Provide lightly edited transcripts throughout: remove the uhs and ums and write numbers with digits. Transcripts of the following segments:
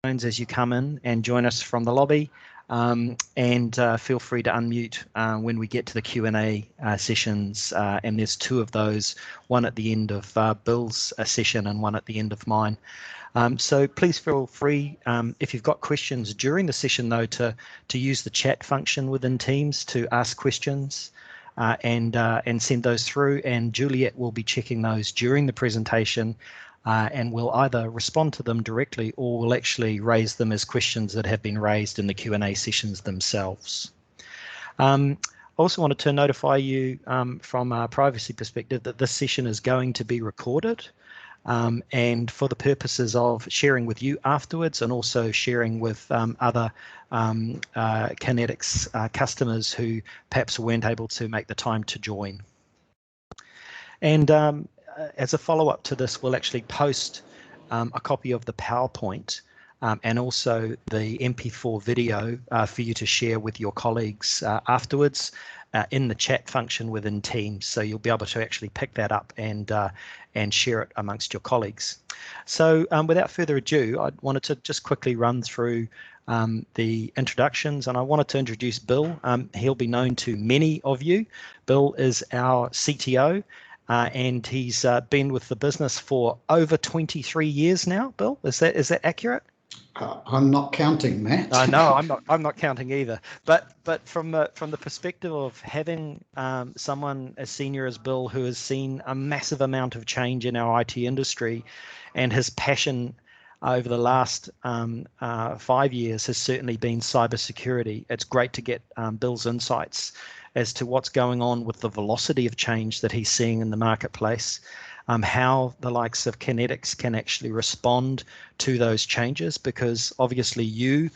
as you come in and join us from the lobby, and feel free to unmute when we get to the Q&A sessions, and there's two of those, one at the end of Bill's session and one at the end of mine. So please feel free, if you've got questions during the session though, to use the chat function within Teams to ask questions and send those through, and Juliet will be checking those during the presentation, and we'll either respond to them directly or we'll actually raise them as questions that have been raised in the Q&A sessions themselves. I also wanted to notify you from a privacy perspective that this session is going to be recorded, and for the purposes of sharing with you afterwards and also sharing with other Kinetics customers who perhaps weren't able to make the time to join. And as a follow-up to this, we'll actually post a copy of the PowerPoint and also the MP4 video for you to share with your colleagues afterwards in the chat function within Teams. So you'll be able to actually pick that up and share it amongst your colleagues. So without further ado, I wanted to just quickly run through the introductions, and I wanted to introduce Bill. He'll be known to many of you. Bill is our CTO. And he's been with the business for over 23 years now. Bill, is that accurate? I'm not counting, Matt. No, I'm not counting either. But from the perspective of having someone as senior as Bill, who has seen a massive amount of change in our IT industry, and his passion over the last 5 years has certainly been cybersecurity. It's great to get Bill's insights as to what's going on with the velocity of change that he's seeing in the marketplace, how the likes of Kinetics can actually respond to those changes, because obviously you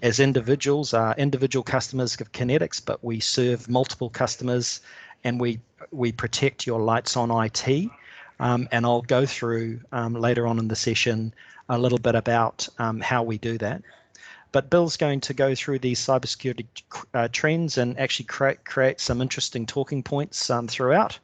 as individuals are individual customers of Kinetics, but we serve multiple customers and we protect your lights on IT. And I'll go through later on in the session a little bit about how we do that. But Bill's going to go through these cybersecurity trends and actually create some interesting talking points throughout.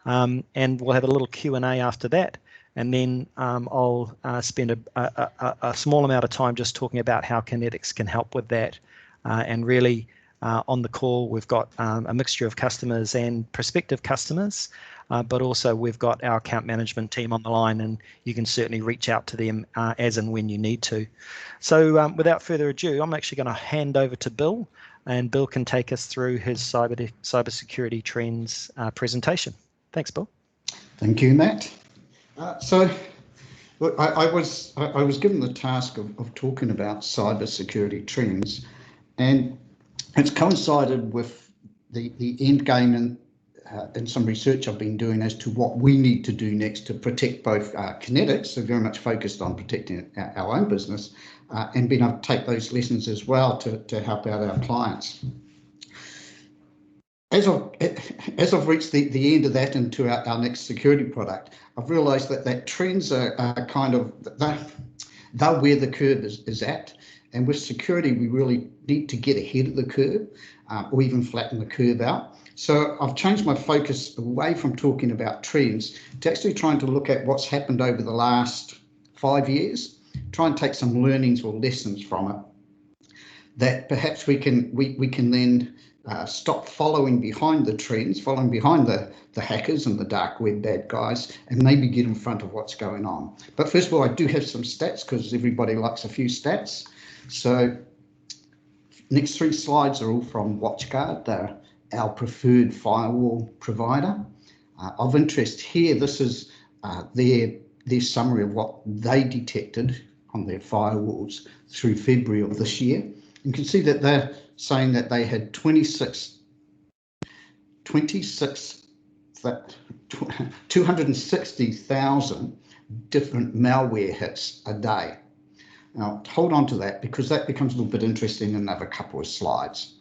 And we'll have a little Q&A after that. And then I'll spend a small amount of time just talking about how Kinetics can help with that. And really on the call, we've got a mixture of customers and prospective customers, but also we've got our account management team on the line, and you can certainly reach out to them as and when you need to. So without further ado, I'm actually going to hand over to Bill, and Bill can take us through his cybersecurity trends presentation. Thanks, Bill. Thank you, Matt. So look, I was given the task of talking about cybersecurity trends, and it's coincided with the end game and some research I've been doing as to what we need to do next to protect both Kinetics, so very much focused on protecting our own business, and being able to take those lessons as well to help out our clients. As I've reached the end of that into our next security product, I've realised that trends are kind of, they're where the curve is at. And with security, we really need to get ahead of the curve or even flatten the curve out. So I've changed my focus away from talking about trends to actually trying to look at what's happened over the last 5 years, try and take some learnings or lessons from it, that perhaps we can then stop following behind the trends, following behind the hackers and the dark web bad guys, and maybe get in front of what's going on. But first of all, I do have some stats because everybody likes a few stats. So next 3 slides are all from WatchGuard. They're our preferred firewall provider. Of interest here, this is their summary of what they detected on their firewalls through February of this year. You can see that they're saying that they had 260,000 different malware hits a day. Now, hold on to that because that becomes a little bit interesting in another couple of slides.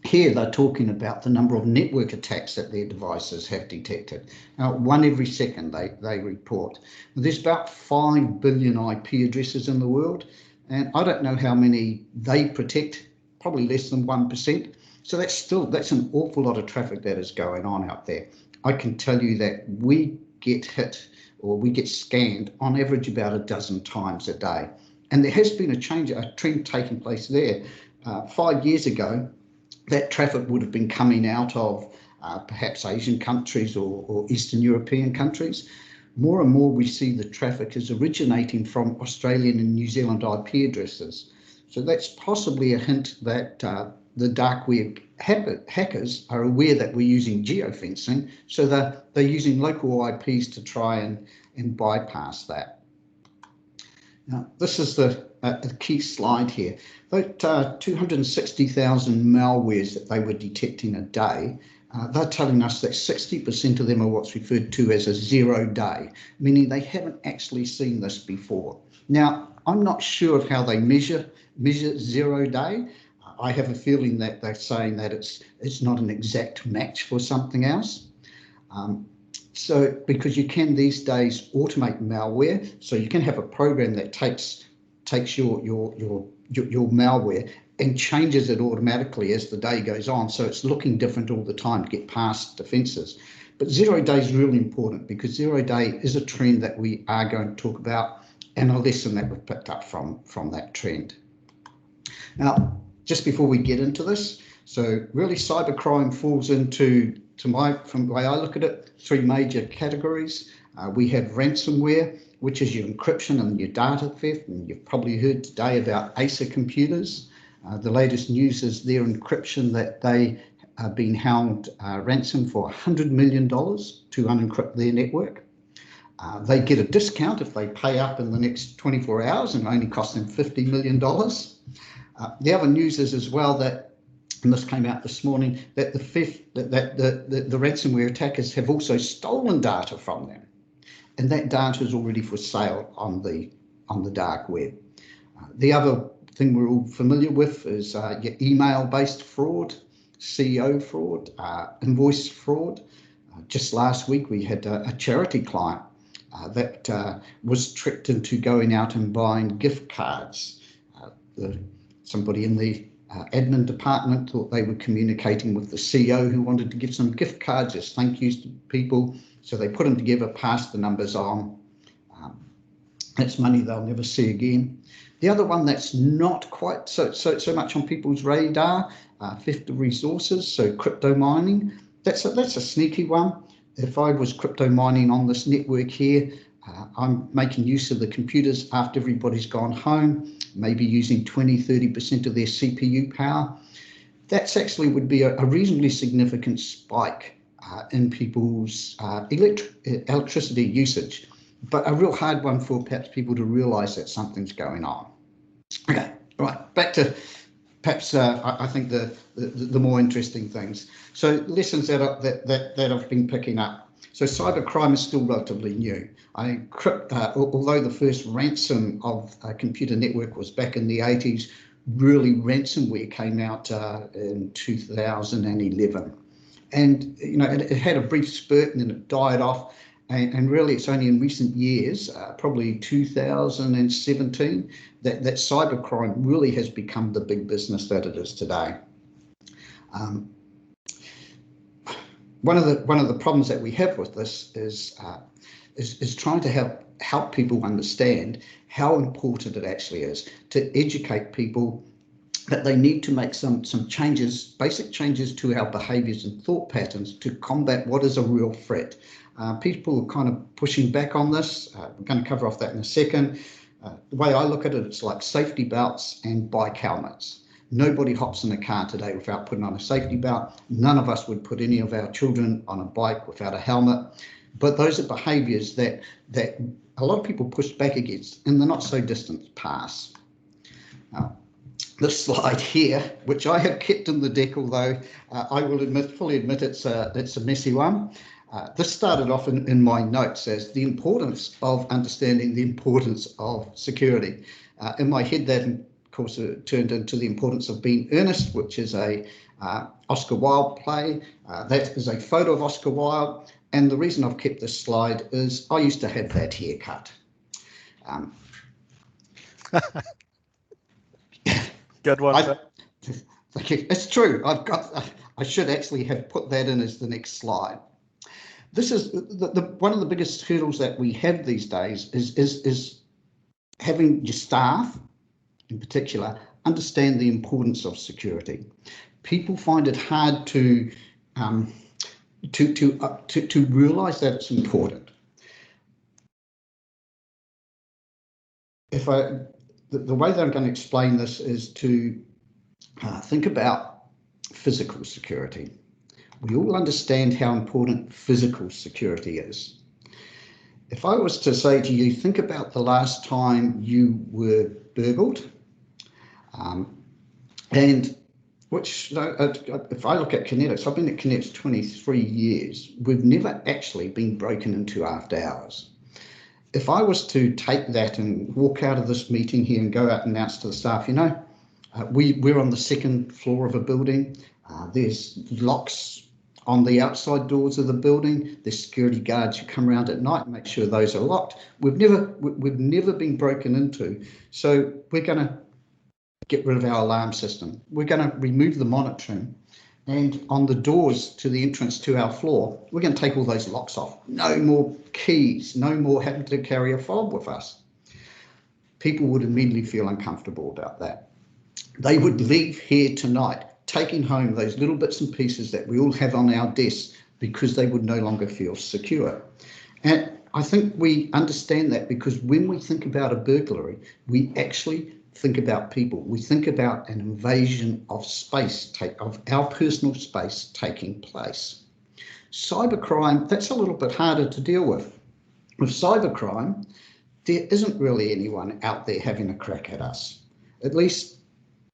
Here, they're talking about the number of network attacks that their devices have detected. Now, 1 every second they report. There's about 5 billion IP addresses in the world, and I don't know how many they protect, probably less than 1%. So that's an awful lot of traffic that is going on out there. I can tell you that we get hit or we get scanned on average about a dozen times a day. And there has been a trend taking place there. 5 years ago, that traffic would have been coming out of perhaps Asian countries or Eastern European countries. More and more we see the traffic is originating from Australian and New Zealand IP addresses. So that's possibly a hint that the dark web hackers are aware that we're using geofencing, so they're using local IPs to try and bypass that. Now, this is the key slide here. That 260,000 malwares that they were detecting a day, they're telling us that 60% of them are what's referred to as a 0 day, meaning they haven't actually seen this before. Now, I'm not sure of how they measure 0 day. I have a feeling that they're saying that it's not an exact match for something else. So because you can these days automate malware, so you can have a program that takes your malware and changes it automatically as the day goes on, so it's looking different all the time to get past defenses. But 0 day is really important, because 0 day is a trend that we are going to talk about, and a lesson that we've picked up from that trend. Now, just before we get into this, so really cybercrime falls into, from the way I look at it, 3 major categories. We have ransomware, which is your encryption and your data theft, and you've probably heard today about Acer computers. The latest news is their encryption, that they are being held ransom for $100 million to unencrypt their network. They get a discount if they pay up in the next 24 hours, and only cost them $50 million. The other news is as well that, and this came out this morning, that the ransomware attackers have also stolen data from them, and that data is already for sale on the dark web. The other thing we're all familiar with is your email-based fraud, CEO fraud, invoice fraud. Just last week we had a charity client that was tricked into going out and buying gift cards. Somebody in the admin department thought they were communicating with the CEO, who wanted to give some gift cards as thank yous to people. So they put them together, passed the numbers on. That's money they'll never see again. The other one that's not quite so much on people's radar, theft of resources, so crypto mining. That's a sneaky one. If I was crypto mining on this network here, I'm making use of the computers after everybody's gone home, maybe using 20-30% of their CPU power. That's actually would be a reasonably significant spike in people's electricity usage, but a real hard one for perhaps people to realise that something's going on. Okay, right, back to perhaps I think the more interesting things. So lessons that I've been picking up. So cybercrime is still relatively new. Although the first ransom of a computer network was back in the 80s, really ransomware came out in 2011. And it had a brief spurt and then it died off. And really, it's only in recent years, probably 2017, that cybercrime really has become the big business that it is today. One of the problems that we have with this is trying to help people understand how important it actually is to educate people that they need to make some changes, basic changes to our behaviours and thought patterns to combat what is a real threat. People are kind of pushing back on this. We're going to cover off that in a second. The way I look at it, it's like safety belts and bike helmets. Nobody hops in a car today without putting on a safety belt. None of us would put any of our children on a bike without a helmet. But those are behaviours that a lot of people push back against in the not so distant past. Now, this slide here, which I have kept in the deck, although I will fully admit it's a messy one. This started off in my notes as the importance of understanding the importance of security. In my head, that of course turned into the importance of being earnest, which is a Oscar Wilde play. That is a photo of Oscar Wilde, and the reason I've kept this slide is I used to have that haircut. Good one. Thank you. It's true. I should actually have put that in as the next slide. this is one of the biggest hurdles that we have these days is having your staff, in particular, understand the importance of security. People find it hard to realise that it's important. The way that I'm going to explain this is to think about physical security. We all understand how important physical security is. If I was to say to you, think about the last time you were burgled, and which, if I look at Kinetics, I've been at Kinetics 23 years, we've never actually been broken into after hours. If I was to take that and walk out of this meeting here and go out and announce to the staff, we're on the second floor of a building, there's locks on the outside doors of the building, there's security guards who come around at night and make sure those are locked. We've never been broken into, so we're going to get rid of our alarm system. We're going to remove the monitoring, and on the doors to the entrance to our floor, we're going to take all those locks off. No more keys, no more having to carry a fob with us. People would immediately feel uncomfortable about that. They would leave here tonight taking home those little bits and pieces that we all have on our desks because they would no longer feel secure. And I think we understand that because when we think about a burglary, we actually think about people. We think about an invasion of space, of our personal space taking place. Cybercrime, that's a little bit harder to deal with. With cybercrime, there isn't really anyone out there having a crack at us. At least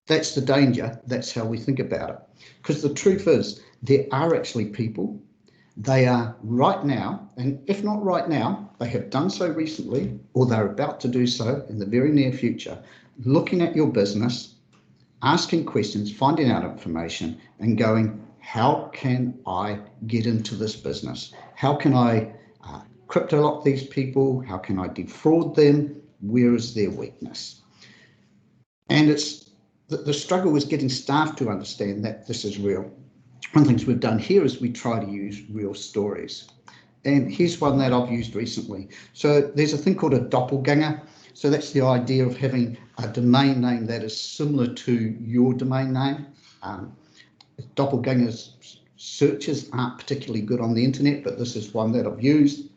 that's the danger. That's how we think about it. Because the truth is, there are actually people. They are right now, and if not right now, they have done so recently, or they're about to do so in the very near future, looking at your business, asking questions, finding out information, and going, how can I get into this business? How can I crypto lock these people? How can I defraud them? Where is their weakness? And the struggle is getting staff to understand that this is real. One of the things we've done here is we try to use real stories. And here's one that I've used recently. So there's a thing called a doppelganger. So that's the idea of having a domain name that is similar to your domain name. Doppelgangers searches aren't particularly good on the internet, but this is one that I've used.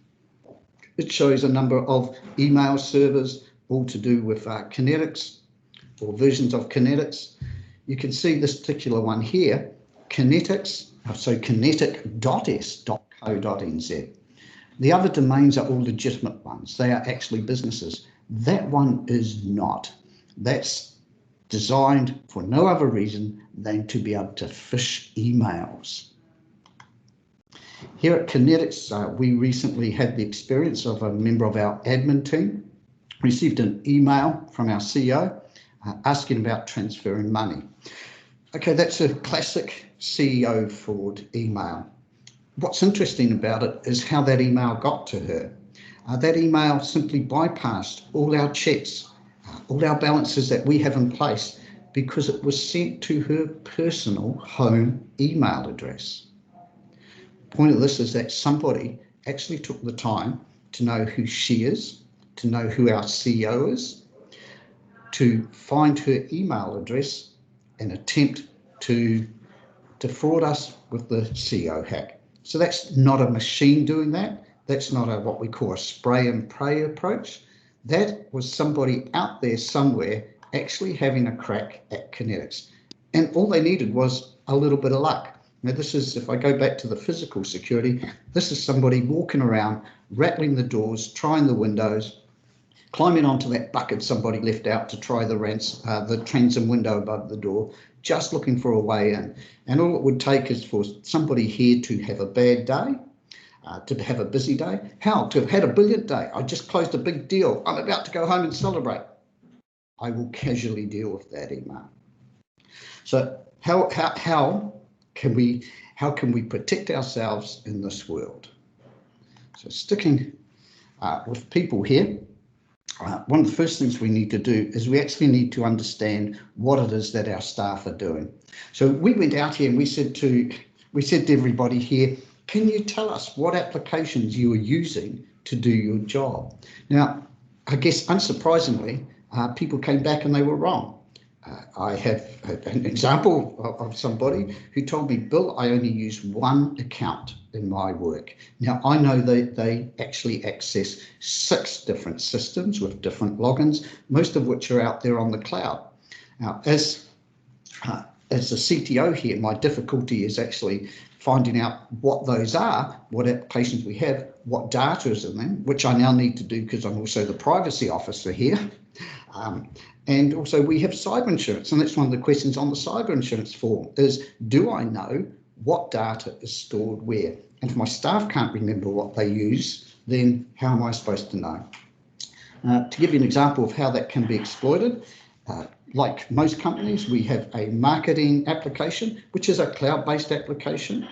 It shows a number of email servers, all to do with Kinetics or versions of Kinetics. You can see this particular one here, Kinetics, so kinetic.s.co.nz. The other domains are all legitimate ones. They are actually businesses. That one is not. That's designed for no other reason than to be able to fish emails. Here at Kinetics, we recently had the experience of a member of our admin team received an email from our CEO asking about transferring money. Okay, that's a classic CEO fraud email. What's interesting about it is how that email got to her. That email simply bypassed all our checks, all our balances that we have in place, because it was sent to her personal home email address. The point of this is that somebody actually took the time to know who she is, to know who our CEO is, to find her email address and attempt to defraud us with the CEO hack. So that's not a machine doing that. That's not what we call a spray and pray approach. That was somebody out there somewhere actually having a crack at Kinetics. And all they needed was a little bit of luck. Now this is, if I go back to the physical security, this is somebody walking around, rattling the doors, trying the windows, climbing onto that bucket somebody left out to try the transom window above the door, just looking for a way in. And all it would take is for somebody here to have a bad day, to have a busy day. Hell, to have had a brilliant day. I just closed a big deal. I'm about to go home and celebrate. I will casually deal with that email. So how can we protect ourselves in this world? So sticking with people here, one of the first things we need to do is we actually need to understand what it is that our staff are doing. So we went out here and we said to everybody here, Can you tell us what applications you are using to do your job? Now, I guess unsurprisingly, people came back and they were wrong. I have an example of somebody who told me, Bill, I only use one account in my work. Now, I know that they actually access 6 different systems with different logins, most of which are out there on the cloud. Now, as the CTO here, my difficulty is actually finding out what those are, what applications we have, what data is in them, which I now need to do because I'm also the privacy officer here. And also we have cyber insurance, and that's one of the questions on the cyber insurance form is, do I know what data is stored where? And if my staff can't remember what they use, then how am I supposed to know? To give you an example of how that can be exploited, like most companies, we have a marketing application, which is a cloud-based application.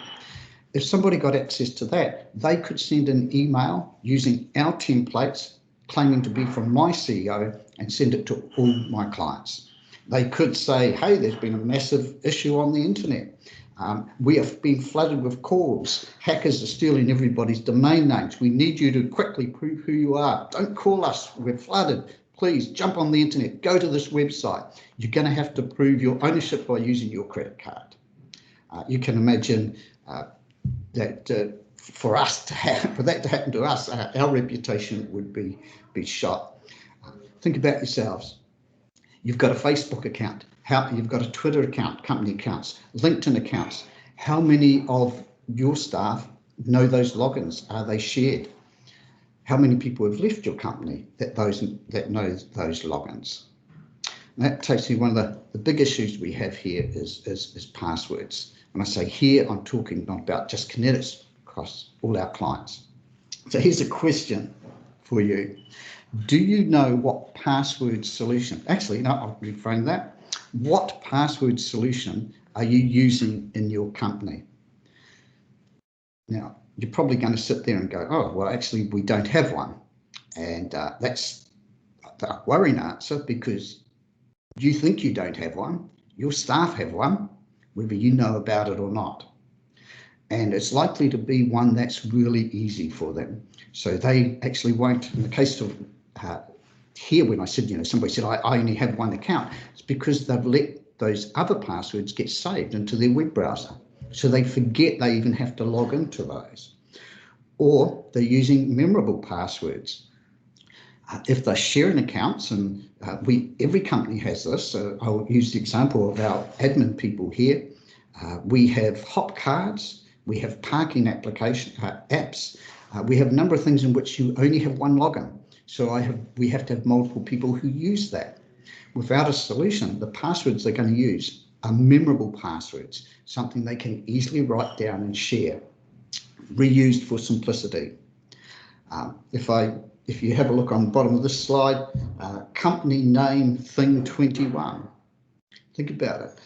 If somebody got access to that, they could send an email using our templates claiming to be from my CEO and send it to all my clients. They could say, hey, there's been a massive issue on the internet. We have been flooded with calls. Hackers are stealing everybody's domain names. We need you to quickly prove who you are. Don't call us. We're flooded. Please jump on the internet. Go to this website. You're going to have to prove your ownership by using your credit card. You can imagine that for that to happen to us, our reputation would be shot. Think about yourselves. You've got a Facebook account. You've got a Twitter account, company accounts, LinkedIn accounts. How many of your staff know those logins? Are they shared? How many people have left your company that know those logins? And that takes me, one of the big issues we have here is passwords. When I say here, I'm talking not about just Kinetics, across all our clients. So here's a question for you. Do you know what password solution, actually, no, I'll reframe that. What password solution are you using in your company? Now, you're probably going to sit there and go, oh, well, actually, we don't have one. And that's a worrying answer, because you think you don't have one, your staff have one, whether you know about it or not. And it's likely to be one that's really easy for them. So they actually won't, in the case of here, when I said, somebody said, I only have one account, it's because they've let those other passwords get saved into their web browser. So they forget they even have to log into those. Or they're using memorable passwords. If they're sharing accounts, and every company has this, so I'll use the example of our admin people here. We have hop cards, we have parking application apps, we have a number of things in which you only have one login. So we have to have multiple people who use that. Without a solution, the passwords they're going to use are memorable passwords, something they can easily write down and share, reused for simplicity. If you have a look on the bottom of this slide, company name thing 21. Think about it.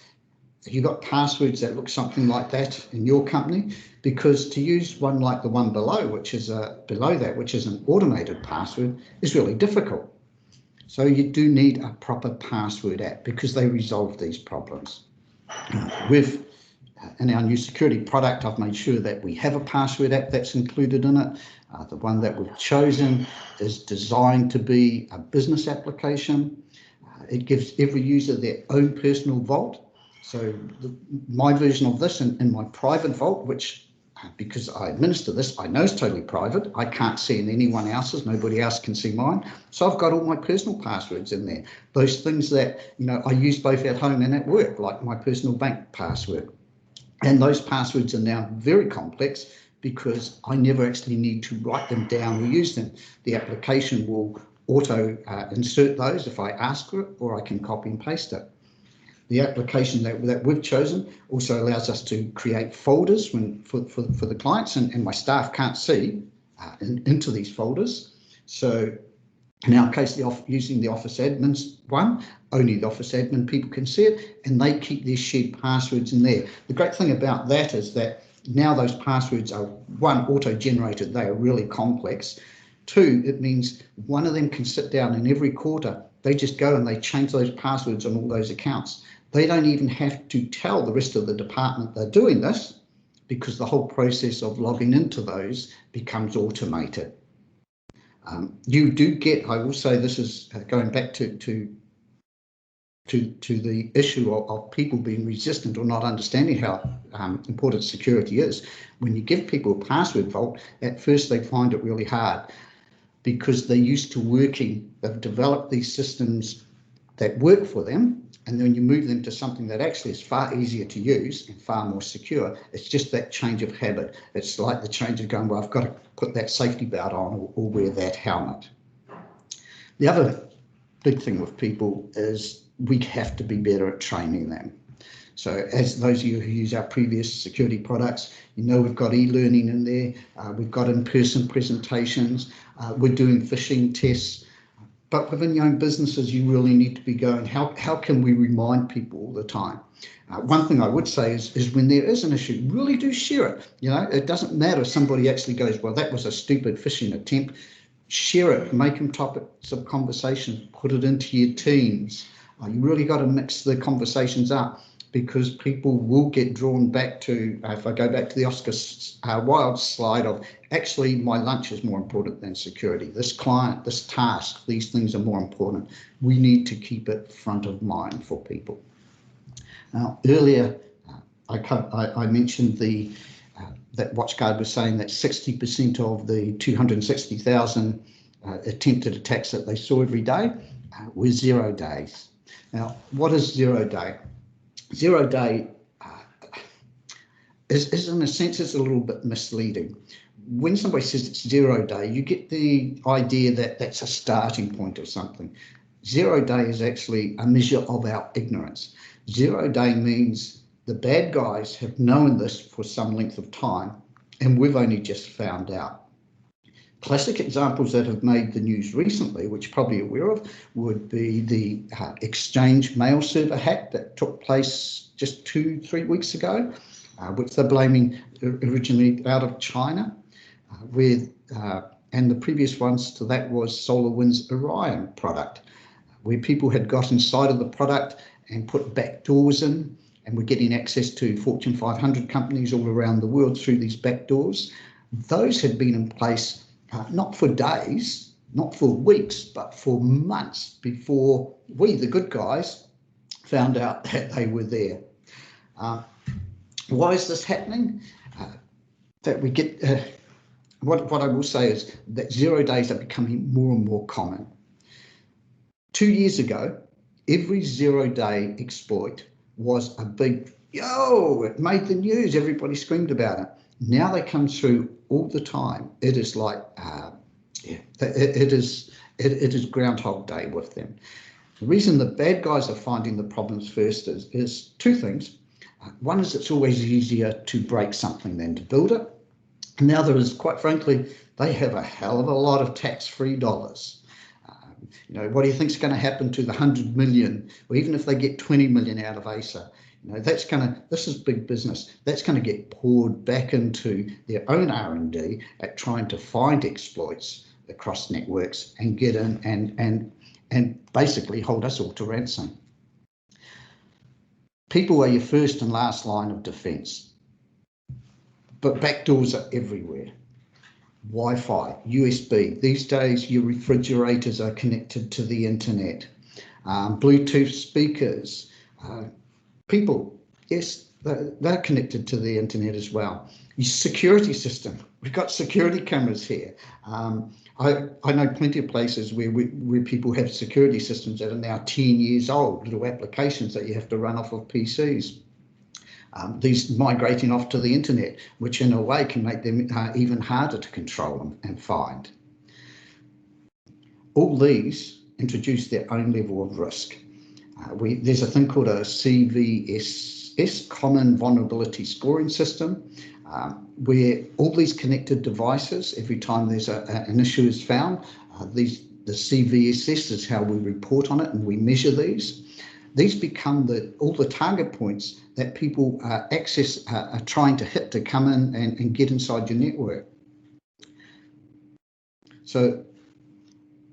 You've got passwords that look something like that in your company, because to use one like the one below, which is which is an automated password, is really difficult. So you do need a proper password app, because they resolve these problems. In our new security product, I've made sure that we have a password app that's included in it. The one that we've chosen is designed to be a business application. It gives every user their own personal vault. So my version of this in my private vault, which, because I administer this, I know is totally private. I can't see in anyone else's. Nobody else can see mine. So I've got all my personal passwords in there. Those things that I use both at home and at work, like my personal bank password. And those passwords are now very complex, because I never actually need to write them down or use them. The application will auto insert those if I ask for it, or I can copy and paste it. The application that we've chosen also allows us to create folders for the clients, and my staff can't see into these folders. So in our case, using the Office Admins one, only the Office Admin people can see it, and they keep their shared passwords in there. The great thing about that is that now those passwords are, one, auto-generated. They are really complex. Two, it means one of them can sit down, and every quarter they just go and they change those passwords on all those accounts. They don't even have to tell the rest of the department they're doing this, because the whole process of logging into those becomes automated. You do get, I will say, this is going back to the issue of people being resistant or not understanding how important security is. When you give people a password vault, at first they find it really hard because they're used to working, they've developed these systems that work for them, and then you move them to something that actually is far easier to use and far more secure. It's just that change of habit. It's like the change of going, well, I've got to put that safety belt on or wear that helmet. The other big thing with people is we have to be better at training them. So as those of you who use our previous security products, you know we've got e-learning in there, we've got in-person presentations, we're doing phishing tests. But within your own businesses, you really need to be going, how can we remind people all the time? One thing I would say is when there is an issue, really do share it. You know, it doesn't matter if somebody actually goes, well, that was a stupid phishing attempt. Share it, make them topics of conversation, put it into your teams. You really got to mix the conversations up because people will get drawn back to, if I go back to the Oscar Wilde slide of, actually, my lunch is more important than security. This client, this task, these things are more important. We need to keep it front of mind for people. Now, earlier, I mentioned that WatchGuard was saying that 60% of the 260,000 attempted attacks that they saw every day were 0 days. Now, what is 0 day? 0 day is in a sense, it's a little bit misleading. When somebody says it's 0 day, you get the idea that that's a starting point of something. 0 day is actually a measure of our ignorance. 0 day means the bad guys have known this for some length of time, and we've only just found out. Classic examples that have made the news recently, which you're probably aware of, would be the Exchange mail server hack that took place just 2-3 weeks ago, which they're blaming originally out of China, and the previous ones to that was SolarWinds Orion product, where people had got inside of the product and put backdoors in, and were getting access to Fortune 500 companies all around the world through these backdoors. Those had been in place not for days, not for weeks, but for months before we, the good guys, found out that they were there. Why is this happening? That we get, what I will say is that 0 days are becoming more and more common. 2 years ago, every 0 day exploit was a big, yo, it made the news, everybody screamed about it. Now they come through all the time. It is like, it is Groundhog Day with them. The reason the bad guys are finding the problems first is two things. One is it's always easier to break something than to build it. And the other is, quite frankly, they have a hell of a lot of tax-free dollars. You know, what do you think is going to happen to the 100 million, or even if they get 20 million out of ASA? You know, this is big business. That's going to get poured back into their own R&D at trying to find exploits across networks and get in and basically hold us all to ransom. People are your first and last line of defense, but backdoors are everywhere. Wi-Fi, USB. These days, your refrigerators are connected to the internet. Bluetooth speakers. People, yes, they're connected to the internet as well. Your security system. We've got security cameras here. I know plenty of places where people have security systems that are now 10 years old, little applications that you have to run off of PCs. These migrating off to the internet, which in a way can make them even harder to control and find. All these introduce their own level of risk. There's a thing called a CVSS, Common Vulnerability Scoring System, where all these connected devices, every time there's an issue is found, the CVSS is how we report on it and we measure these. These become all the target points that people are trying to hit to come in and get inside your network. So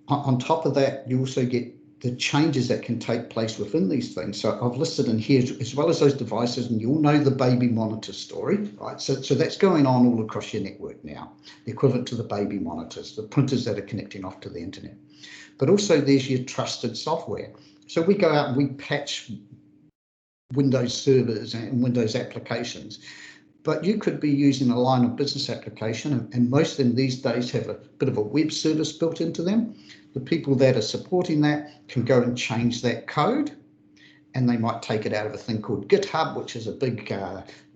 on top of that, you also get the changes that can take place within these things. So I've listed in here, as well as those devices, and you all know the baby monitor story, right? So that's going on all across your network now, the equivalent to the baby monitors, the printers that are connecting off to the internet. But also there's your trusted software. So we go out and we patch Windows servers and Windows applications, but you could be using a line of business application, and most of them these days have a bit of a web service built into them. The people that are supporting that can go and change that code, and they might take it out of a thing called GitHub, which is a big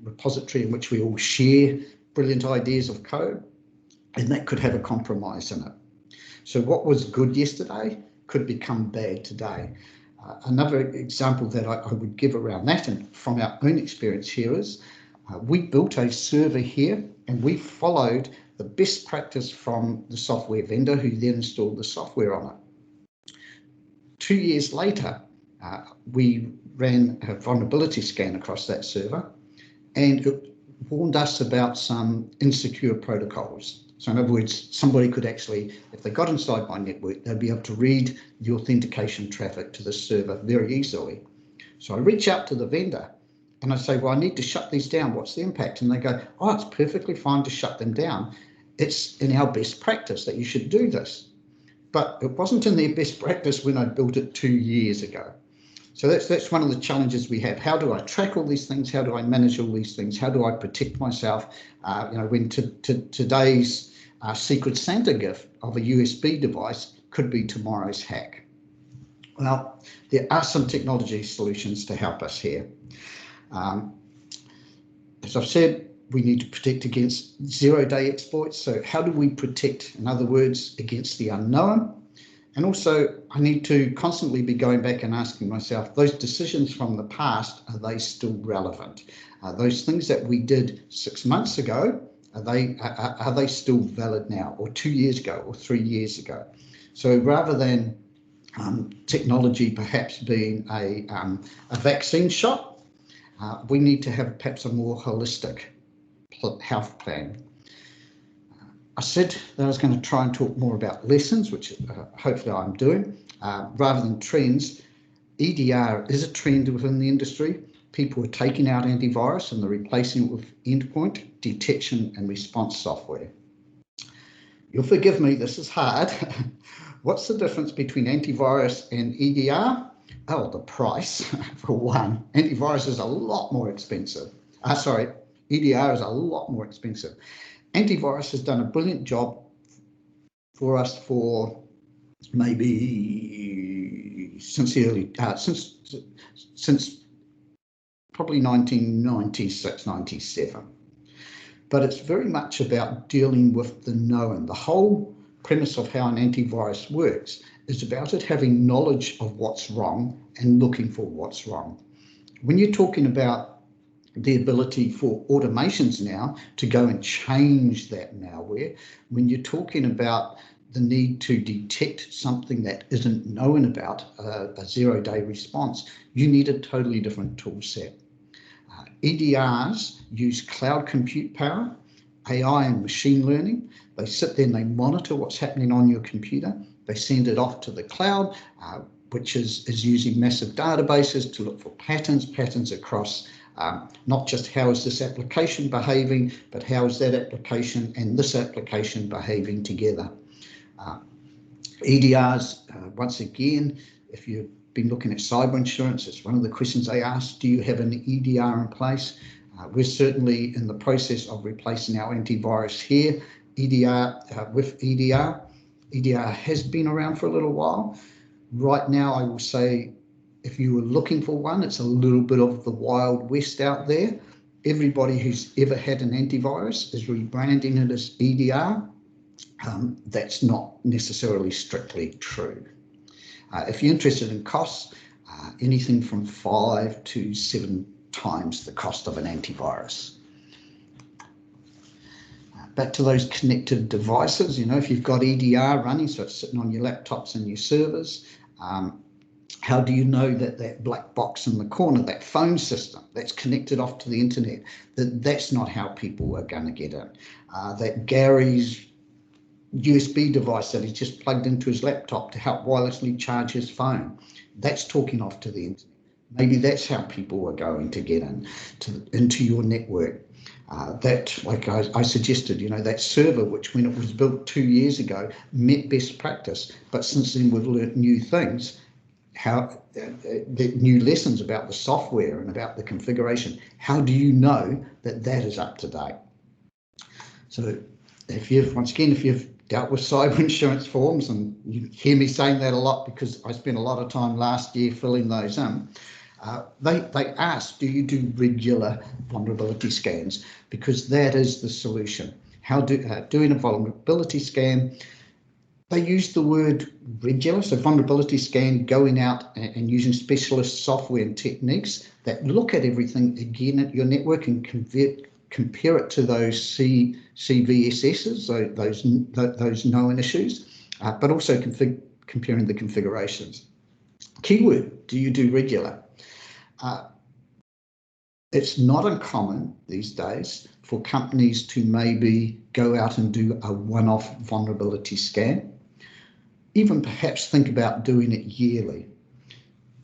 repository in which we all share brilliant ideas of code, and that could have a compromise in it. So what was good yesterday could become bad today. Another example that I would give around that, and from our own experience here, is we built a server here and we followed the best practice from the software vendor who then installed the software on it. 2 years later, we ran a vulnerability scan across that server, and it warned us about some insecure protocols. So in other words, somebody could actually, if they got inside my network, they'd be able to read the authentication traffic to the server very easily. So I reach out to the vendor and I say, well, I need to shut these down. What's the impact? And they go, oh, it's perfectly fine to shut them down. It's in our best practice that you should do this. But it wasn't in their best practice when I built it 2 years ago. So that's one of the challenges we have. How do I track all these things? How do I manage all these things? How do I protect myself? When today's Secret Santa gift of a USB device could be tomorrow's hack. Well, there are some technology solutions to help us here. As I've said, we need to protect against zero-day exploits. So how do we protect, in other words, against the unknown? And also, I need to constantly be going back and asking myself, those decisions from the past, are they still relevant? Those things that we did 6 months ago, are they still valid now, or 2 years ago, or 3 years ago? So rather than technology perhaps being a vaccine shot, we need to have perhaps a more holistic health plan. I said that I was going to try and talk more about lessons, which hopefully I'm doing, rather than trends. EDR is a trend within the industry. People are taking out antivirus and they're replacing it with endpoint detection and response software. You'll forgive me, this is hard. What's the difference between antivirus and EDR? Oh, the price, for one. Antivirus is a lot more expensive. EDR is a lot more expensive. Antivirus has done a brilliant job for us for maybe since probably 1996, 97. But it's very much about dealing with the known. The whole premise of how an antivirus works is about it having knowledge of what's wrong and looking for what's wrong. When you're talking about the ability for automations now to go and change that malware, when you're talking about the need to detect something that isn't known about, a zero-day response, you need a totally different tool set. EDRs use cloud compute power, AI and machine learning. They sit there and they monitor what's happening on your computer. They send it off to the cloud, which is using massive databases to look for patterns across not just how is this application behaving, but how is that application and this application behaving together. EDRs, once again, if you've been looking at cyber insurance, it's one of the questions they ask, do you have an EDR in place? We're certainly in the process of replacing our antivirus here, with EDR. EDR has been around for a little while. Right now, I will say, if you were looking for one, it's a little bit of the Wild West out there. Everybody who's ever had an antivirus is rebranding it as EDR. That's not necessarily strictly true. If you're interested in costs, anything from 5 to 7 times the cost of an antivirus. Back to those connected devices, if you've got EDR running, so it's sitting on your laptops and your servers, how do you know that that black box in the corner, that phone system that's connected off to the internet, that's not how people are going to get in? That Gary's USB device that he's just plugged into his laptop to help wirelessly charge his phone. That's talking off to the internet. Maybe that's how people are going to get into your network. That, like I suggested, that server, which when it was built 2 years ago, met best practice. But since then, we've learnt new things, the new lessons about the software and about the configuration. How do you know that that is up to date? So if you've dealt with cyber insurance forms, and you hear me saying that a lot because I spent a lot of time last year filling those in, they ask, do you do regular vulnerability scans? Because that is the solution. Doing a vulnerability scan, they use the word regular, so vulnerability scan, going out and using specialist software and techniques that look at everything again at your network and compare it to those CVSSs, those known issues, but also comparing the configurations. Keyword, do you do regular? It's not uncommon these days for companies to maybe go out and do a one-off vulnerability scan, even perhaps think about doing it yearly.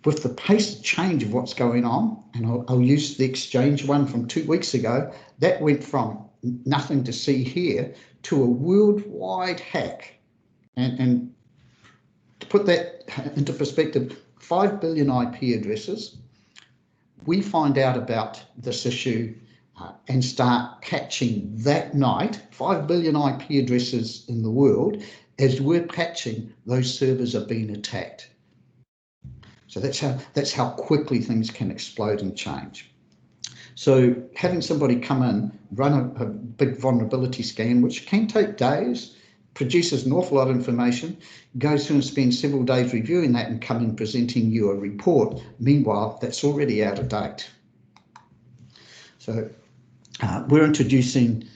With the pace of change of what's going on, and I'll use the Exchange one from 2 weeks ago, that went from nothing to see here to a worldwide hack. And to put that into perspective, 5 billion IP addresses. We find out about this issue and start patching that night, 5 billion IP addresses in the world. As we're patching, those servers are being attacked. So that's how quickly things can explode and change. So having somebody come in, run a big vulnerability scan, which can take days, produces an awful lot of information, goes through and spends several days reviewing that and come in presenting you a report. Meanwhile, that's already out of date. So we're introducing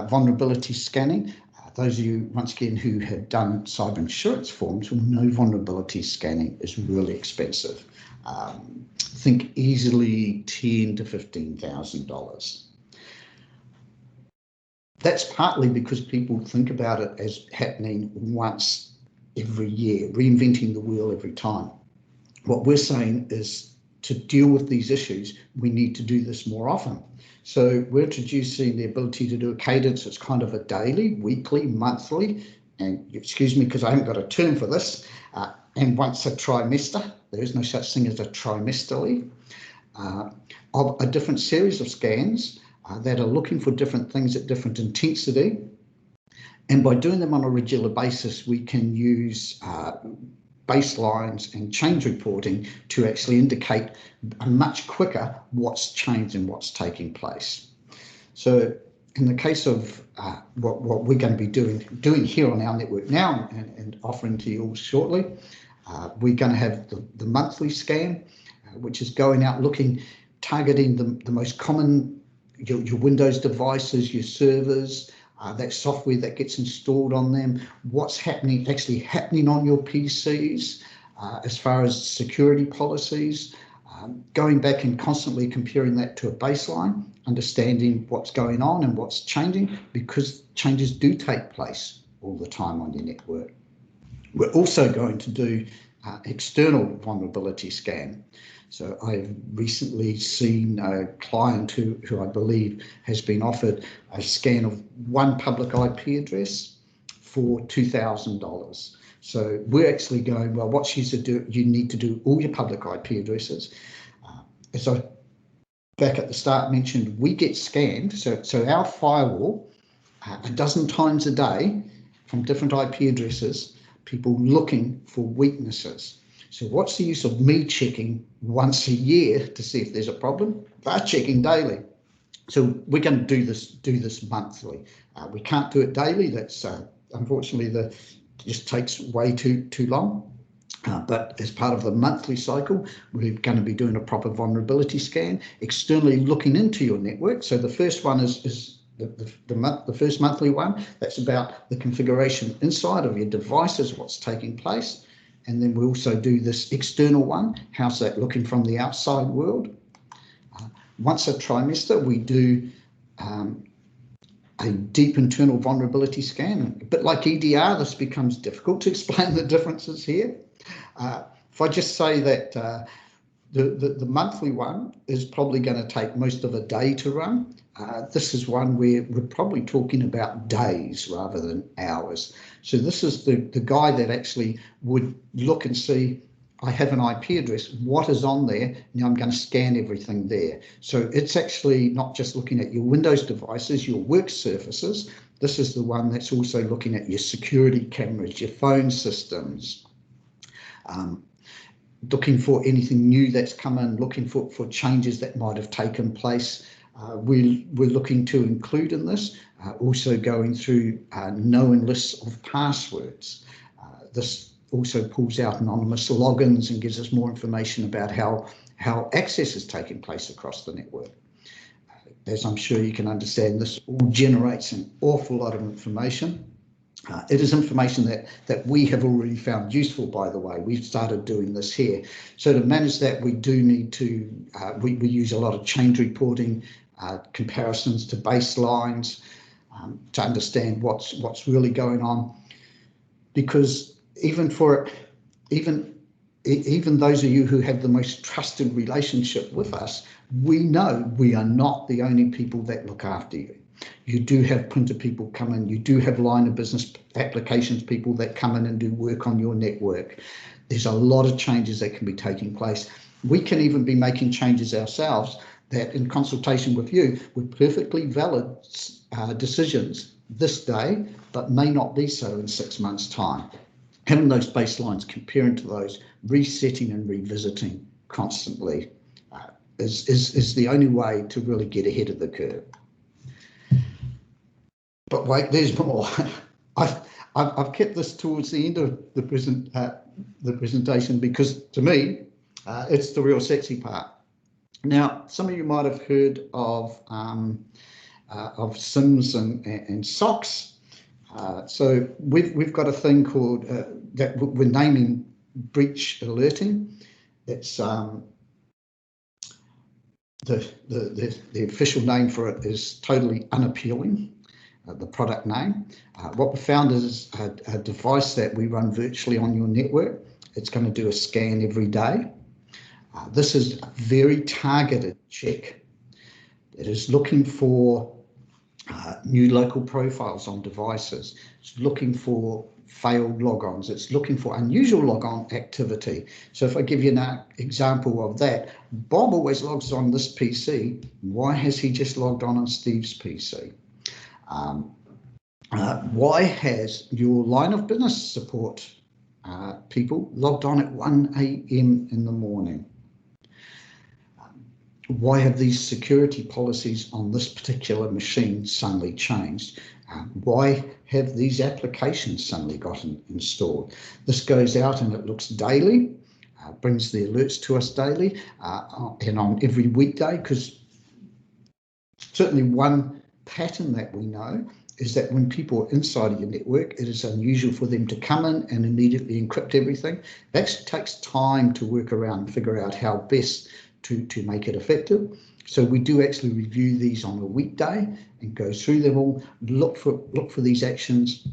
vulnerability scanning. Those of you, once again, who have done cyber insurance forms will know vulnerability scanning is really expensive. Think easily $10,000 to $15,000. That's partly because people think about it as happening once every year, reinventing the wheel every time. What we're saying is to deal with these issues, we need to do this more often. So we're introducing the ability to do a cadence. It's kind of a daily, weekly, monthly, and excuse me because I haven't got a term for this, and once a trimester. There is no such thing as a trimesterly, of a different series of scans that are looking for different things at different intensity. And by doing them on a regular basis, we can use baselines and change reporting to actually indicate much quicker what's changed and what's taking place. So in the case of what we're going to be doing here on our network now and offering to you all shortly, we're going to have the monthly scan, which is going out looking, targeting the most common, your Windows devices, your servers, that software that gets installed on them, what's actually happening on your PCs as far as security policies, going back and constantly comparing that to a baseline, understanding what's going on and what's changing, because changes do take place all the time on your network. We're also going to do external vulnerability scan. So I've recently seen a client who I believe has been offered a scan of one public IP address for $2,000. So we're actually going, well, what she's to do, you need to do all your public IP addresses. As I back at the start mentioned, we get scanned. So our firewall, a dozen times a day from different IP addresses, people looking for weaknesses. So what's the use of me checking once a year to see if there's a problem? They're checking daily. So we're going to do this monthly. We can't do it daily. That's unfortunately just takes way too long. But as part of the monthly cycle, we're going to be doing a proper vulnerability scan, externally looking into your network. So the first one is the first monthly one. That's about the configuration inside of your devices, what's taking place. And then we also do this external one. How's that looking from the outside world? Once a trimester, we do a deep internal vulnerability scan. A bit like EDR, this becomes difficult to explain the differences here. If I just say that the monthly one is probably going to take most of a day to run. This is one where we're probably talking about days rather than hours. So this is the guy that actually would look and see, I have an IP address, what is on there? Now I'm going to scan everything there. So it's actually not just looking at your Windows devices, your work surfaces. This is the one that's also looking at your security cameras, your phone systems, looking for anything new that's come in, looking for changes that might have taken place. We're looking to include in this, also going through known lists of passwords. This also pulls out anonymous logins and gives us more information about how access is taking place across the network. As I'm sure you can understand, this all generates an awful lot of information. It is information that we have already found useful, by the way. We've started doing this here. So to manage that, we do need to, we use a lot of change reporting, comparisons to baselines, to understand what's really going on. Because even those of you who have the most trusted relationship with us, we know we are not the only people that look after you. You do have printer people come in, you do have line of business applications people that come in and do work on your network. There's a lot of changes that can be taking place. We can even be making changes ourselves that in consultation with you were perfectly valid decisions this day, but may not be so in 6 months' time. Having those baselines, comparing to those, resetting and revisiting constantly is the only way to really get ahead of the curve. But wait, there's more. I've kept this towards the end of the presentation because to me, it's the real sexy part. Now, some of you might have heard of SIMs and SOCs. So we've got a thing called that we're naming breach alerting. It's the official name for it is totally unappealing. The product name. What we found is a device that we run virtually on your network. It's going to do a scan every day. This is a very targeted check. It is looking for new local profiles on devices. It's looking for failed logons. It's looking for unusual logon activity. So if I give you an example of that, Bob always logs on this PC. Why has he just logged on Steve's PC? Why has your line of business support people logged on at 1 a.m. in the morning? Why have these security policies on this particular machine suddenly changed? Why have these applications suddenly gotten installed? This goes out and it looks daily, brings the alerts to us daily and on every weekday, because certainly one pattern that we know is that when people are inside of your network, it is unusual for them to come in and immediately encrypt everything. It actually takes time to work around and figure out how best to make it effective. So we do actually review these on a weekday and go through them all, look for these actions,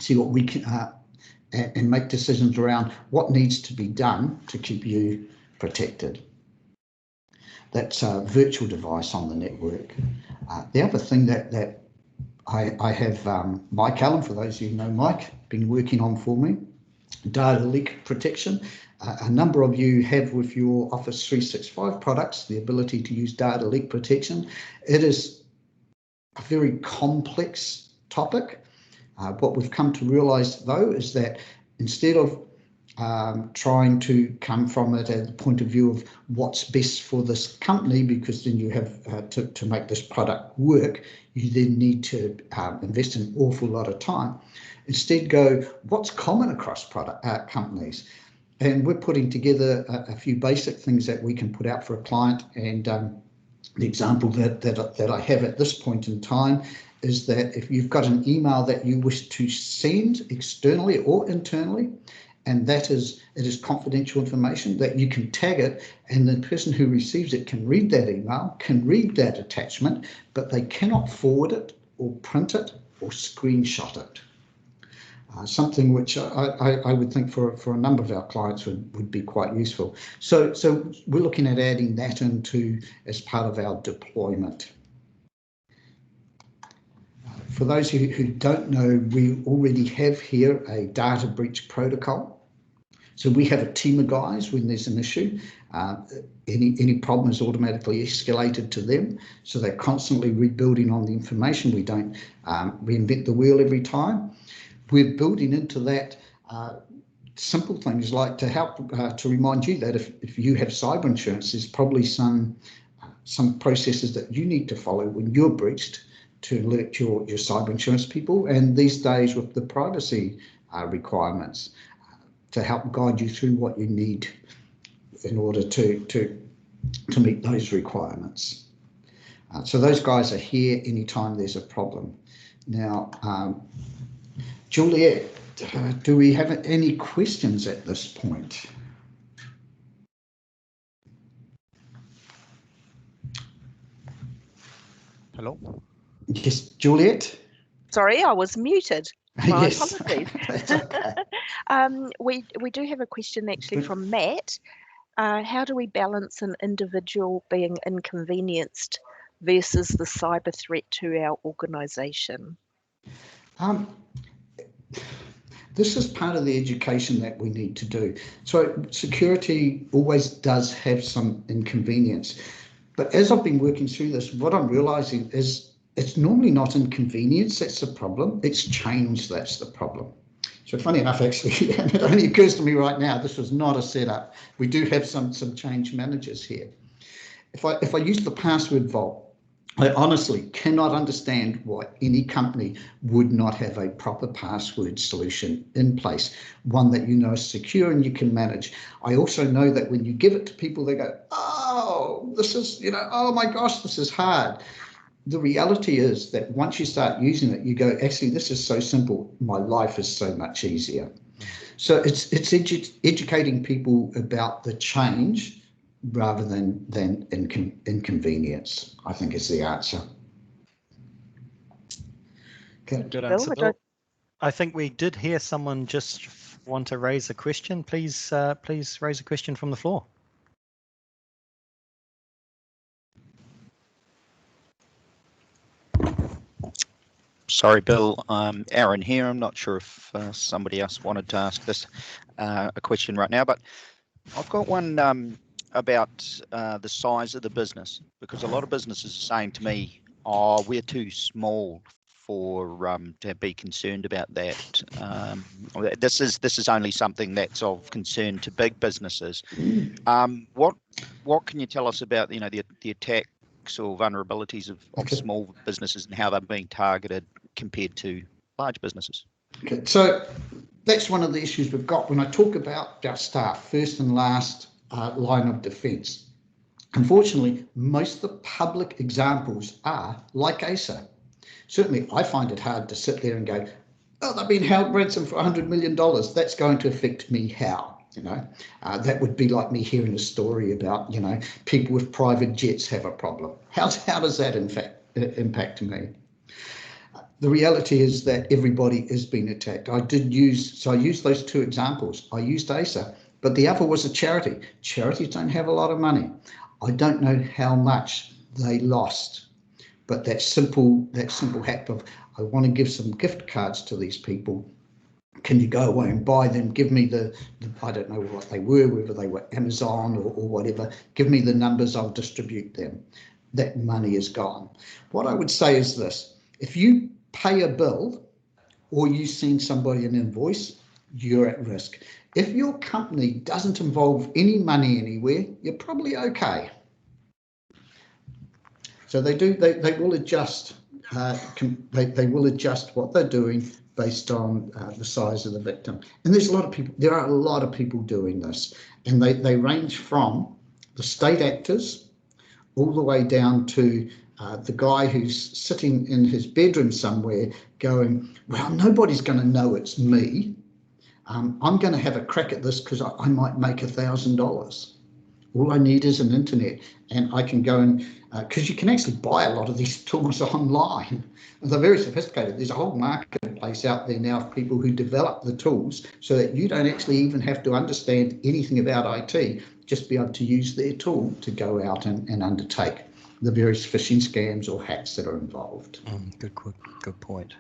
see what we can, and make decisions around what needs to be done to keep you protected. That's a virtual device on the network. The other thing that I have Mike Allen, for those of you who know Mike, been working on for me, data leak protection. A number of you have with your Office 365 products the ability to use data leak protection. It is a very complex topic. What we've come to realize, though, is that instead of trying to come from it at the point of view of what's best for this company, because then you have to make this product work, you then need to invest an awful lot of time. Instead go, what's common across product companies? And we're putting together a few basic things that we can put out for a client. And the example that I have at this point in time is that if you've got an email that you wish to send externally or internally, and it is confidential information, that you can tag it, and the person who receives it can read that email, can read that attachment, but they cannot forward it or print it or screenshot it. Something which I would think for a number of our clients would be quite useful. So we're looking at adding that into as part of our deployment. For those who don't know, we already have here a data breach protocol. So we have a team of guys when there's an issue. Any problem is automatically escalated to them. So they're constantly rebuilding on the information. We don't reinvent the wheel every time. We're building into that simple things like to help to remind you that if you have cyber insurance, there's probably some processes that you need to follow when you're breached to alert your cyber insurance people. And these days with the privacy requirements, to help guide you through what you need in order to meet those requirements. So those guys are here anytime there's a problem. Now, Juliet, do we have any questions at this point? Hello? Yes, Juliet? Sorry, I was muted. My Yes. apologies. Okay. We do have a question actually from Matt. How do we balance an individual being inconvenienced versus the cyber threat to our organisation? This is part of the education that we need to do. So security always does have some inconvenience. But as I've been working through this, what I'm realising is it's normally not inconvenience that's the problem, it's change that's the problem. So funny enough, actually, and it only occurs to me right now, this was not a setup. We do have some change managers here. If I use the password vault, I honestly cannot understand why any company would not have a proper password solution in place, one that you know is secure and you can manage. I also know that when you give it to people, they go, oh, this is, oh my gosh, this is hard. The reality is that once you start using it, you go, actually, this is so simple. My life is so much easier. So it's educating people about the change rather than inconvenience, I think is the answer. Okay. Good answer, Bill. I think we did hear someone just want to raise a question. Please raise a question from the floor. Sorry, Bill. Aaron here. I'm not sure if somebody else wanted to ask this a question right now, but I've got one about the size of the business, because a lot of businesses are saying to me, "Oh, we're too small for to be concerned about that. This is only something that's of concern to big businesses." What can you tell us about the attacks or vulnerabilities of small businesses and how they're being targeted compared to large businesses? Okay, so that's one of the issues we've got when I talk about our staff, first and last line of defence. Unfortunately, most of the public examples are like ASA. Certainly, I find it hard to sit there and go, oh, they've been held ransom for $100 million. That's going to affect me how? That would be like me hearing a story about, people with private jets have a problem. How does that in fact impact me? The reality is that everybody is being attacked. I used those two examples. I used ASA, but the other was a charity. Charities don't have a lot of money. I don't know how much they lost, but that simple act of, I want to give some gift cards to these people. Can you go away and buy them? Give me the I don't know what they were, whether they were Amazon or whatever. Give me the numbers, I'll distribute them. That money is gone. What I would say is this: if you pay a bill or you send somebody an invoice, you're at risk. If your company doesn't involve any money anywhere, you're probably okay. So they will adjust. They will adjust what they're doing based on the size of the victim. And there are a lot of people doing this, and they range from the state actors all the way down to the guy who's sitting in his bedroom somewhere going, well, nobody's going to know it's me. I'm going to have a crack at this because I might make $1,000. All I need is an internet, and I can go and, because you can actually buy a lot of these tools online. They're very sophisticated. There's a whole marketplace out there now of people who develop the tools so that you don't actually even have to understand anything about IT, just be able to use their tool to go out and undertake the various phishing scams or hacks that are involved. Good point.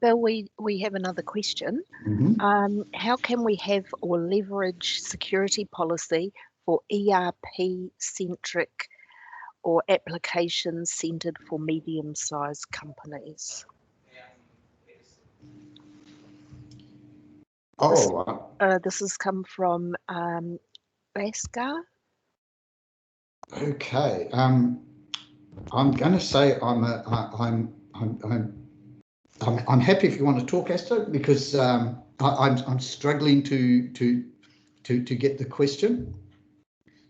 Bill, we have another question. Mm-hmm. How can we have or leverage security policy for ERP-centric or applications centered for medium-sized companies? This has come from Bhaskar. Okay. I'm going to say I'm happy if you want to talk, Esther, because I'm struggling to get the question.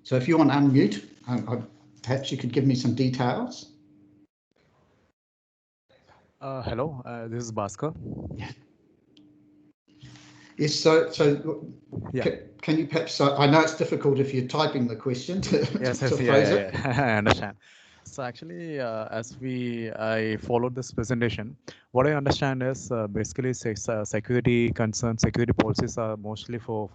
So if you want to unmute, perhaps you could give me some details. Hello, this is Bhaskar. Yes, so yeah. Can you perhaps, I know it's difficult if you're typing the question to phrase it. I understand. So actually, as I followed this presentation, what I understand is basically security concerns, security policies are mostly for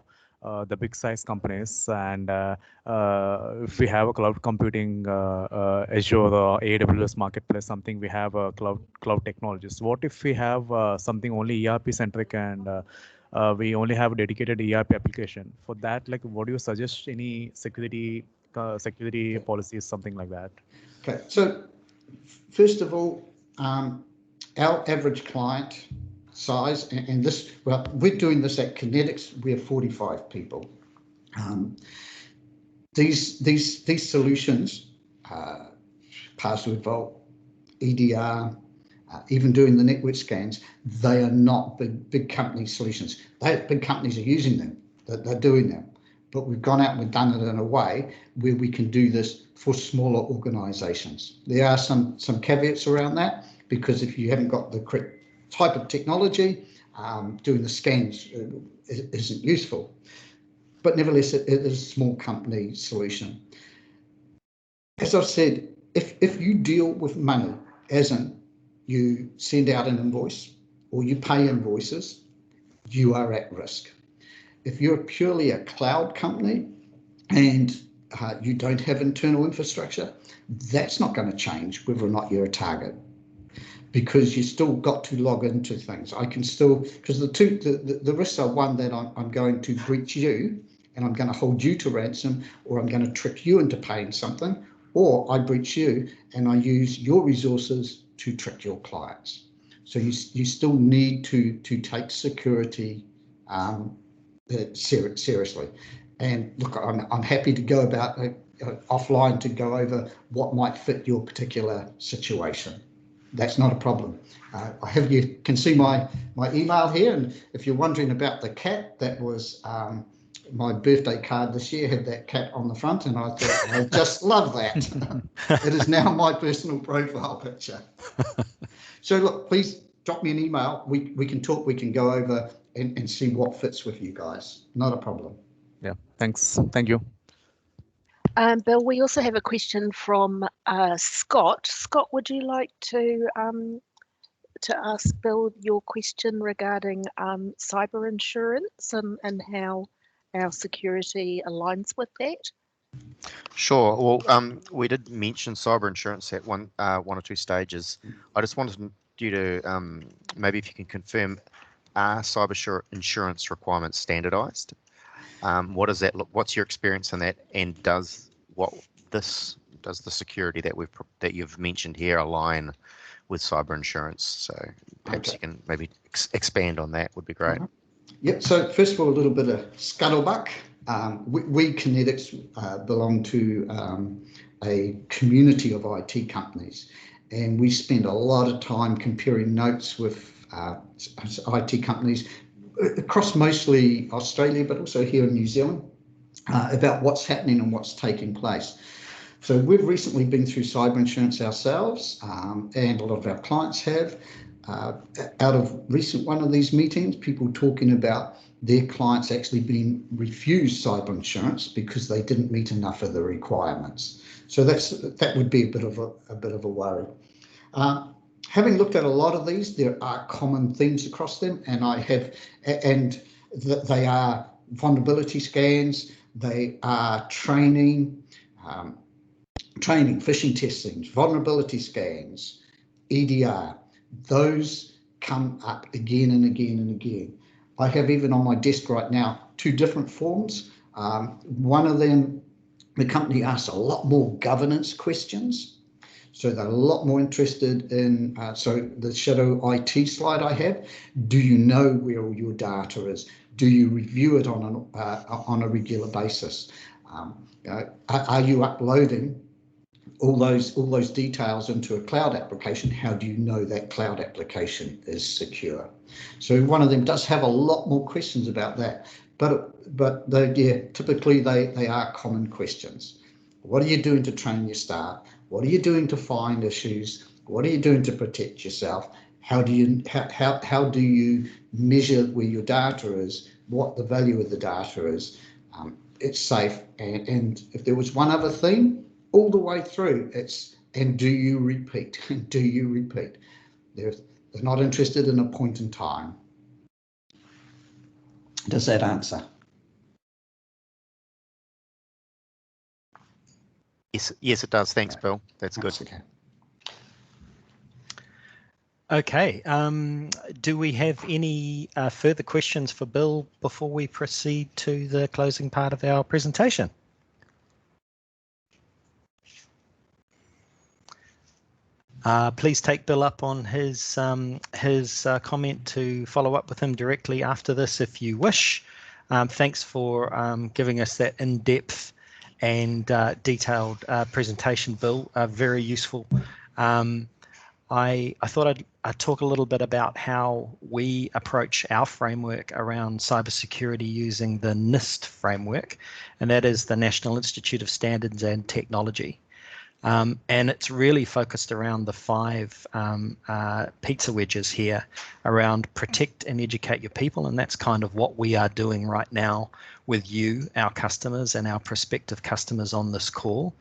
the big size companies, and if we have a cloud computing, Azure or AWS marketplace, something we have a cloud technologies. What if we have something only ERP centric and we only have a dedicated ERP application? For that, like, what do you suggest? Any security policies, something like that? Okay, so first of all, our average client size, and this, well, we're doing this at Kinetics. We have 45 people. These solutions, password vault, EDR, even doing the network scans, they are not big company solutions. Big companies are using them, they're doing them. But we've gone out and we've done it in a way where we can do this for smaller organizations. There are some caveats around that, because if you haven't got the correct type of technology, doing the scans isn't useful. But nevertheless, it is a small company solution. As I've said, if you deal with money, as in you send out an invoice or you pay invoices, you are at risk. If you're purely a cloud company and you don't have internal infrastructure, that's not going to change whether or not you're a target, because you still got to log into things. I can still, because the risks are, one, that I'm going to breach you and I'm going to hold you to ransom, or I'm going to trick you into paying something, or I breach you and I use your resources to trick your clients. So you still need to take security seriously. And look, I'm happy to go about offline to go over what might fit your particular situation. That's not a problem. You can see my email here, and if you're wondering about the cat, that was my birthday card this year had that cat on the front, and I thought, I just love that. It is now my personal profile picture. So look, please drop me an email. We can talk, we can go over and see what fits with you guys. Not a problem. Yeah, thanks. Thank you. Bill, we also have a question from Scott. Scott, would you like to ask Bill your question regarding cyber insurance and how our security aligns with that? Sure. Well, we did mention cyber insurance at one or two stages. I just wanted you to maybe if you can confirm, are cyber insurance requirements standardized? What does that look? What's your experience in that? And does the security that you've mentioned here align with cyber insurance? So perhaps you can maybe expand on that. Would be great. Yep. So first of all, a little bit of scuttlebutt. We Kinetics belong to a community of IT companies, and we spend a lot of time comparing notes with IT companies across mostly Australia, but also here in New Zealand, about what's happening and what's taking place. So we've recently been through cyber insurance ourselves, and a lot of our clients have. Out of recent one of these meetings, people talking about their clients actually been refused cyber insurance because they didn't meet enough of the requirements. So that would be a bit of a worry. Having looked at a lot of these, there are common themes across them, and they are vulnerability scans, they are training, phishing testings, vulnerability scans, EDR. Those come up again and again and again. I have even on my desk right now 2 different forms. One of them, the company asks a lot more governance questions. So they're a lot more interested in, so the shadow IT slide I have, do you know where all your data is? Do you review it on a regular basis? Are you uploading all those details into a cloud application? How do you know that cloud application is secure? So one of them does have a lot more questions about that, but typically they are common questions. What are you doing to train your staff? What are you doing to find issues? What are you doing to protect yourself? How do you measure where your data is? What the value of the data is? It's safe, and if there was one other theme all the way through, and do you repeat? Do you repeat? They're not interested in a point in time. Does that answer? Yes, it does. Thanks, Bill. That's good. Okay. Okay. Do we have any further questions for Bill before we proceed to the closing part of our presentation? Please take Bill up on his comment to follow up with him directly after this if you wish. Thanks for giving us that in-depth and detailed presentation, Bill. Very useful. I thought I'd talk a little bit about how we approach our framework around cybersecurity using the NIST framework, and that is the National Institute of Standards and Technology. And it's really focused around the 5 pizza wedges here around protect and educate your people. And that's kind of what we are doing right now with you, our customers, and our prospective customers on this call.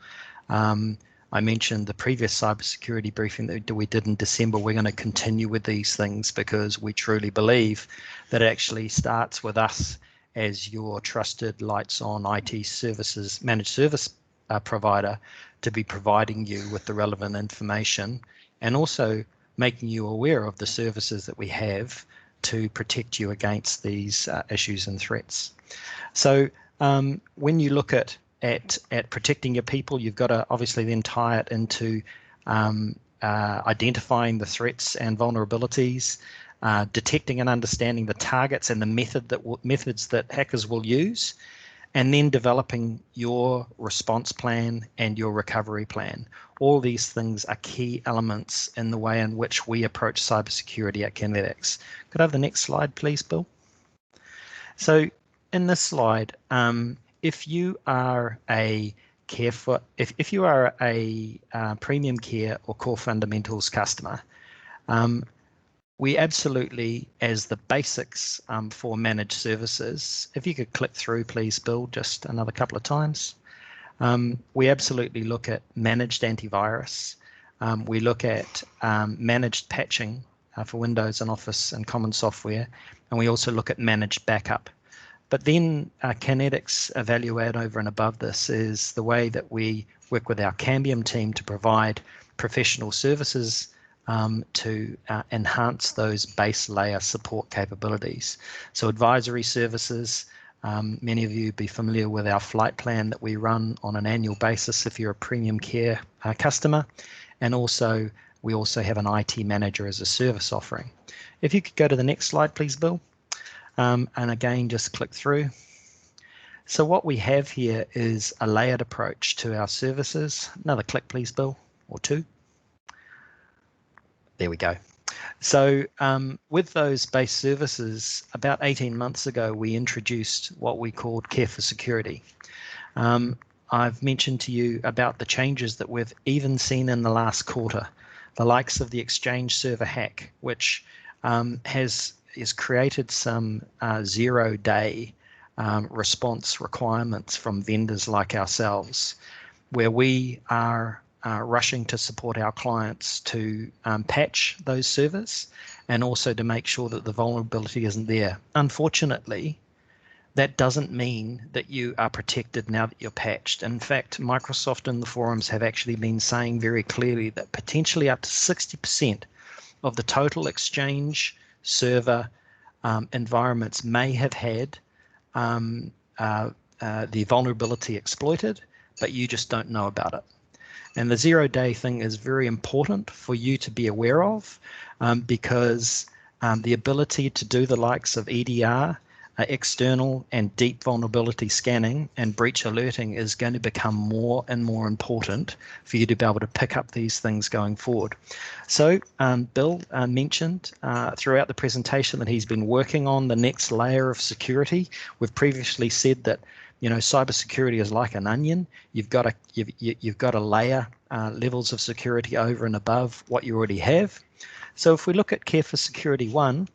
I mentioned the previous cybersecurity briefing that we did in December. We're going to continue with these things because we truly believe that it actually starts with us as your trusted lights on IT services, managed service provider, to be providing you with the relevant information and also making you aware of the services that we have to protect you against these issues and threats. So when you look at protecting your people, you've got to obviously then tie it into identifying the threats and vulnerabilities, detecting and understanding the targets and the methods that hackers will use, and then developing your response plan and your recovery plan. All these things are key elements in the way in which we approach cybersecurity at Kinetics. Could I have the next slide, please, Bill? So in this slide, if you are a premium care or core fundamentals customer, we absolutely, as the basics for managed services, if you could click through, please, Bill, just another couple of times. We absolutely look at managed antivirus. We look at managed patching for Windows and Office and common software. And we also look at managed backup. But then Kinetics evaluate over and above this is the way that we work with our Cambium team to provide professional services to enhance those base layer support capabilities. So advisory services, many of you be familiar with our flight plan that we run on an annual basis if you're a premium care customer. And also, we also have an IT manager as a service offering. If you could go to the next slide, please, Bill. And again, just click through. So what we have here is a layered approach to our services. Another click, please, Bill, or 2. There we go. So with those base services, about 18 months ago, we introduced what we called Care for Security. I've mentioned to you about the changes that we've even seen in the last quarter, the likes of the Exchange server hack, which has created some 0-day response requirements from vendors like ourselves, where we are rushing to support our clients to patch those servers and also to make sure that the vulnerability isn't there. Unfortunately, that doesn't mean that you are protected now that you're patched. In fact, Microsoft in the forums have actually been saying very clearly that potentially up to 60% of the total Exchange server environments may have had the vulnerability exploited, but you just don't know about it. And the 0-day thing is very important for you to be aware of, because the ability to do the likes of EDR, external and deep vulnerability scanning and breach alerting is going to become more and more important for you to be able to pick up these things going forward. So Bill mentioned throughout the presentation that he's been working on the next layer of security. We've previously said that, you know, cybersecurity is like an onion. You've got to layer levels of security over and above what you already have. So if we look at Care for Security 1,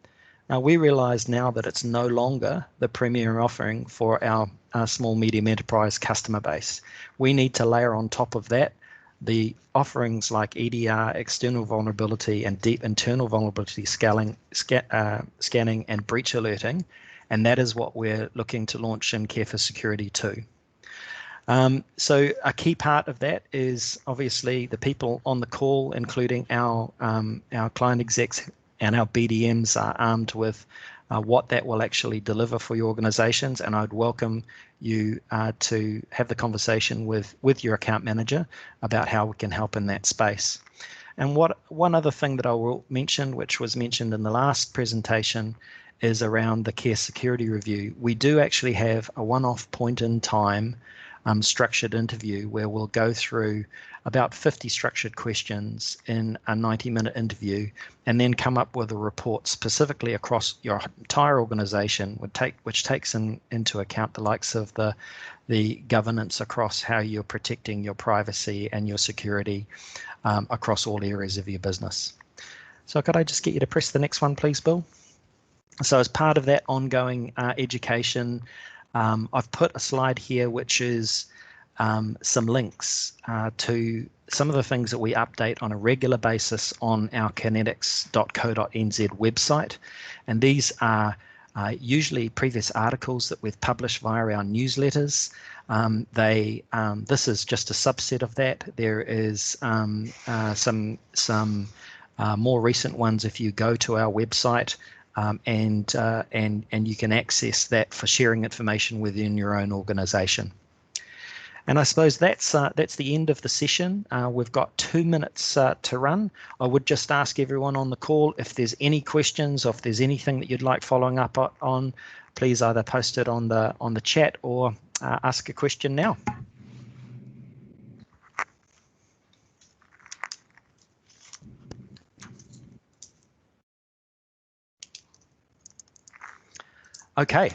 we realize now that it's no longer the premier offering for our small medium enterprise customer base. We need to layer on top of that the offerings like EDR, external vulnerability, and deep internal vulnerability scanning and breach alerting, and that is what we're looking to launch in Care for Security 2. So a key part of that is obviously the people on the call, including our client execs and our BDMs, are armed with what that will actually deliver for your organizations. And I'd welcome you to have the conversation with your account manager about how we can help in that space. And one other thing that I will mention, which was mentioned in the last presentation, is around the Care Security Review. We do actually have a one-off point in time structured interview where we'll go through about 50 structured questions in a 90-minute interview and then come up with a report specifically across your entire organization, which takes into account the likes of the governance across how you're protecting your privacy and your security across all areas of your business. So could I just get you to press the next one, please, Bill? So as part of that ongoing education, I've put a slide here which is some links to some of the things that we update on a regular basis on our kinetics.co.nz website. And these are usually previous articles that we've published via our newsletters. This is just a subset of that. There is some more recent ones if you go to our website. And you can access that for sharing information within your own organization. And I suppose that's the end of the session. We've got 2 minutes to run. I would just ask everyone on the call if there's any questions or if there's anything that you'd like following up on, please either post it on the chat or ask a question now. Okay,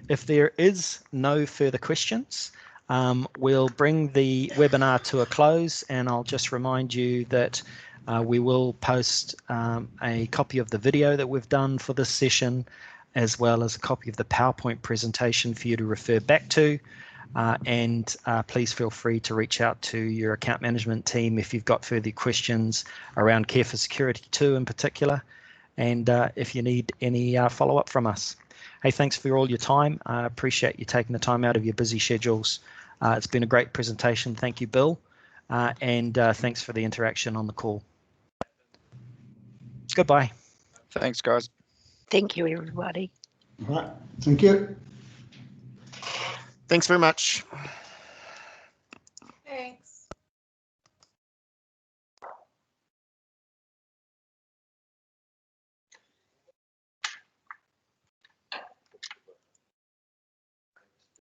if there is no further questions, we'll bring the webinar to a close, and I'll just remind you that we will post a copy of the video that we've done for this session, as well as a copy of the PowerPoint presentation for you to refer back to. And please feel free to reach out to your account management team if you've got further questions around Care for Security 2 in particular, and if you need any follow-up from us. Hey, thanks for all your time. I appreciate you taking the time out of your busy schedules. It's been a great presentation. Thank you, Bill. And thanks for the interaction on the call. Goodbye. Thanks, guys. Thank you, everybody. All right. Thank you. Thanks very much.